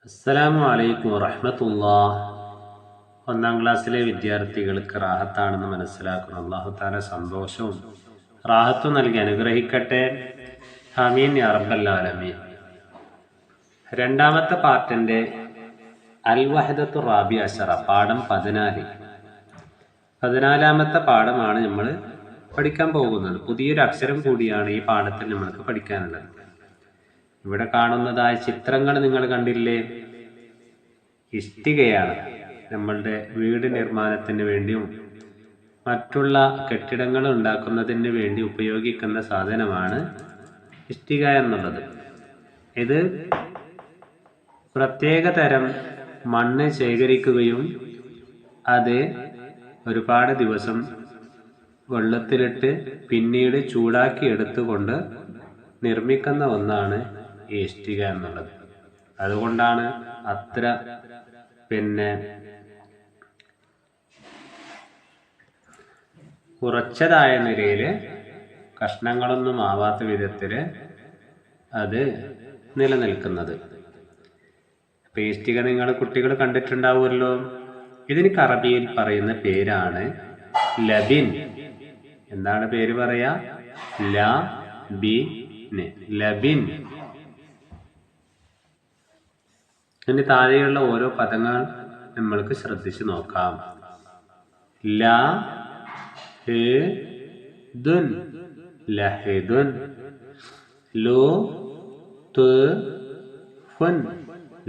അസ്സലാമു അലൈക്കും വറഹ്മത്തുള്ളാഹ്. ഒന്നാം ക്ലാസ്സിലെ വിദ്യാർത്ഥികൾക്ക് റാഹത്താണെന്ന് മനസ്സിലാക്കുന്നു. അല്ലാഹു തആല സന്തോഷവും റാഹത്തും നൽകി അനുഗ്രഹിക്കട്ടെ. ആമീൻ യാ റബ്ബൽ ആലമീൻ. രണ്ടാമത്തെ പാർട്ടിന്റെ അൽ വഹദത്തു റാബി അശറ പാഠം 14. 14ാമത്തെ പാഠമാണ് നമ്മൾ പഠിക്കാൻ പോകുന്നത്. പുതിയൊരു അക്ഷരം കൂടിയാണ് ഈ പാഠത്തിൽ നമ്മൾക്ക് പഠിക്കാനുള്ളത്. ഇവിടെ കാണുന്നതായ ചിത്രങ്ങൾ നിങ്ങൾ കണ്ടില്ലേ? ഇഷ്ടികയാണ്. നമ്മളുടെ വീട് നിർമ്മാണത്തിന് വേണ്ടിയും മറ്റുള്ള കെട്ടിടങ്ങൾ ഉണ്ടാക്കുന്നതിന് വേണ്ടി ഉപയോഗിക്കുന്ന സാധനമാണ് ഇഷ്ടിക എന്നുള്ളത്. ഇത് പ്രത്യേക തരം മണ്ണ് ശേഖരിക്കുകയും അത് ഒരുപാട് ദിവസം വെള്ളത്തിലിട്ട് പിന്നീട് ചൂടാക്കി എടുത്തുകൊണ്ട് നിർമ്മിക്കുന്ന ഒന്നാണ് ഈ ഇഷ്ടിക എന്നുള്ളത്. അതുകൊണ്ടാണ് അത്ര ഉറച്ചതായ നിലയിൽ കഷ്ണങ്ങളൊന്നും ആവാത്ത വിധത്തിൽ അത് നിലനിൽക്കുന്നത്. ഇഷ്ടിക നിങ്ങൾ കുട്ടികൾ കണ്ടിട്ടുണ്ടാവുമല്ലോ. ഇതിന് അറബിയിൽ പറയുന്ന പേരാണ് ലബിൻ. എന്താണ് പേര് പറയാ? ലബിൻ. ഇനി താഴെയുള്ള ഓരോ പദങ്ങൾ നമ്മൾക്ക് ശ്രദ്ധിച്ചു നോക്കാം. ലഹിദുൻ ലഹിദുൻ, ലുത്ഫുൻ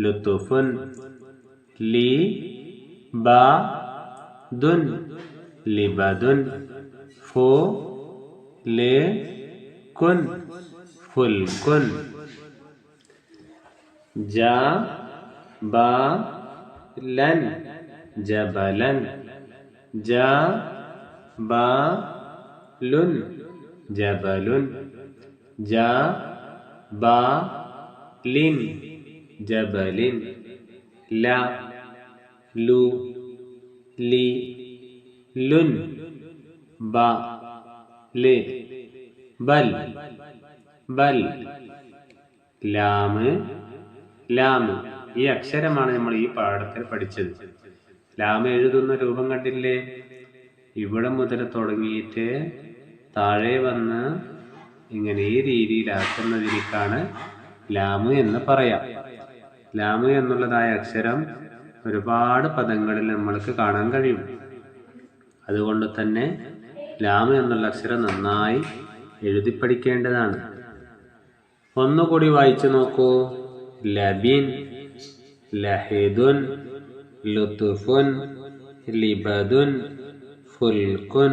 ലുത്ഫുൻ, ലിബാദുൻ ലിബദുൻ, ഫുൽകുൻ ഫുൽകുൻ, ജബലൻ ജബലൻ, ജബലുൻ ജബലുൻ, ജബലിൻ ജബലിൻ, ലു ലി ലുൻ, ബൽ ബൽ, ലാമ് ലാമ്. ഈ അക്ഷരമാണ് നമ്മൾ ഈ പാഠത്തിൽ പഠിച്ചത്. ലാമ് എഴുതുന്ന രൂപം കണ്ടില്ലേ? ഇവിടെ മുതൽ തുടങ്ങിയിട്ട് താഴെ വന്ന് ഇങ്ങനെ ഈ രീതിയിലാക്കുന്നതിനേക്കാണ് ലാമ് എന്ന് പറയാം. ലാമ് എന്നുള്ളതായ അക്ഷരം ഒരുപാട് പദങ്ങളിൽ നമ്മൾക്ക് കാണാൻ കഴിയും. അതുകൊണ്ട് തന്നെ ലാമ് എന്നുള്ള അക്ഷരം നന്നായി എഴുതി പഠിക്കേണ്ടതാണ്. ഒന്നുകൂടി വായിച്ചു നോക്കൂ. ലബിൻ, ലഹിദുൻ, ലുത്ഫുൻ, ലിബദുൻ, ഫുൽകുൻ,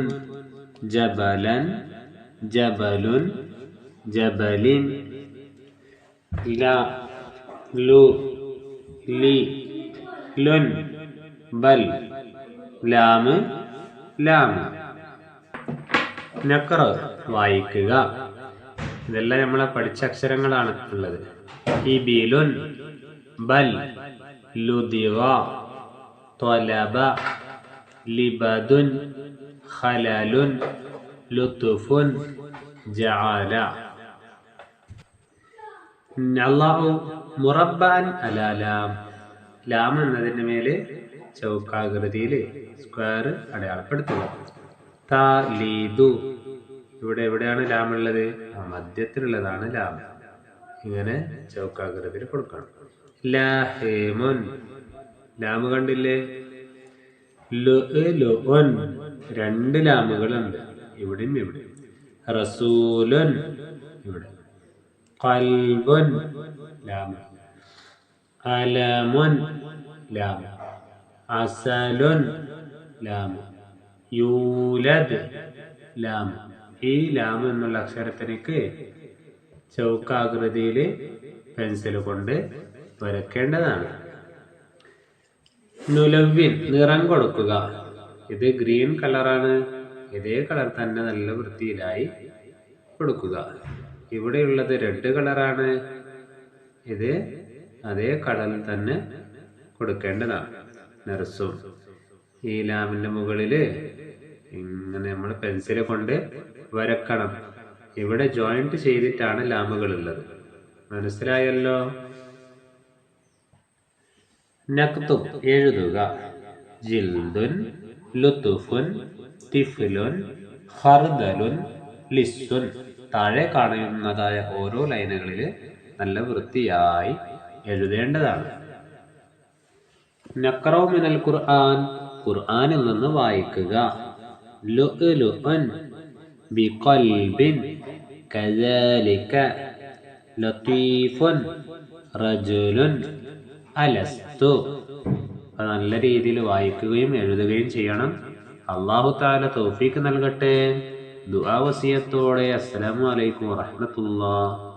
ജബലൻ, ജബലുൻ, ജബലിൻ, ലു ലി ലുൻ, ബൽ, ലാമ് ലാമ്. നഖർ വായിക്കുക. ഇതെല്ലാം നമ്മളെ പഠിച്ച അക്ഷരങ്ങളാണ് ഉള്ളത്. ഇബിലുൻ, ബൽ, ലുദിഗ, ത്വലബ, ലിബദുൻ, ഖലലുൻ, ലുത്ഫുൻ, ജഅല. അല്ലാഹു മുറബ്ബൻ അലാ ലാം. ലാം എന്നതിന് മേലെ ചൗക്കാകൃതിയിൽ സ്ക്വയർ അടയാളപ്പെടുത്തുക. തലീദു, ഇവിടെ എവിടെയാണ് ലാം ഉള്ളത്? മധ്യത്തിലുള്ളതാണ് ലാം. ഇങ്ങനെ ചൗക്കാകൃതിയിൽ കൊടുക്കണം. ലഹിമുൻ, ലാമ് കണ്ടില്ലേ? ലുഅ്ലുഉൻ, രണ്ട് ലാമുകളുണ്ട്, ഇവിടെയും ഇവിടെ. റസൂലുൻ, ഇവിടെ. ഖൽബുൻ, ലാമ്. അലമുൻ, ലാമ്. അസലുൻ, ലാമ്. യൂലദ്, ലാമ്. ഈ ലാമ് എന്നുള്ള അക്ഷരത്തിലേക്ക് ചൗക്കാകൃതിയിൽ പെൻസിൽ കൊണ്ട് വരയ്ക്കേണ്ടതാണ്. നുലവ്വിൻ, നിറം കൊടുക്കുക. ഇത് ഗ്രീൻ കളറാണ്. ഇതേ കളർ തന്നെ നല്ല വൃത്തിയിലായി കൊടുക്കുക. ഇവിടെയുള്ളത് റെഡ് കളറാണ്. ഇത് അതേ കളറിൽ തന്നെ കൊടുക്കേണ്ടതാണ്. നിറസും ഈ ലാമിന്റെ മുകളിൽ ഇങ്ങനെ നമ്മൾ പെൻസിൽ കൊണ്ട് വരക്കണം. ഇവിടെ ജോയിന്റ് ചെയ്തിട്ടാണ് ലാമുകൾ ഉള്ളത്. മനസ്സിലായല്ലോ? നക്തുബ് എഴുതുക. ജിൽദുൻ, ലുതുഫുൻ, തിഫ്ലുൻ, ഖർദലുൻ, ലിസ്സുൻ. താഴെ കാണുന്നതായ ഓരോ ലൈനുകളിൽ നല്ല വൃത്തിയായി എഴുതേണ്ടതാണ്. നഖറഉ മിനൽ ഖുർആൻ, ഖുർആനിൽ നിന്ന് വായിക്കുക. ലുഅ്ലുഉൻ ബിഖൽബിൻ കദാലിക ലത്തീഫുൻ റജുലുൻ അലസ്തു. നല്ല രീതിയിൽ വായിക്കുകയും എഴുതുകയും ചെയ്യണം. അല്ലാഹു തആല തൗഫീഖ് നൽകട്ടെ. ദുആ വസിയത്തോടെ അസ്സലാമു അലൈക്കും വറഹ്മത്തുള്ളാഹി.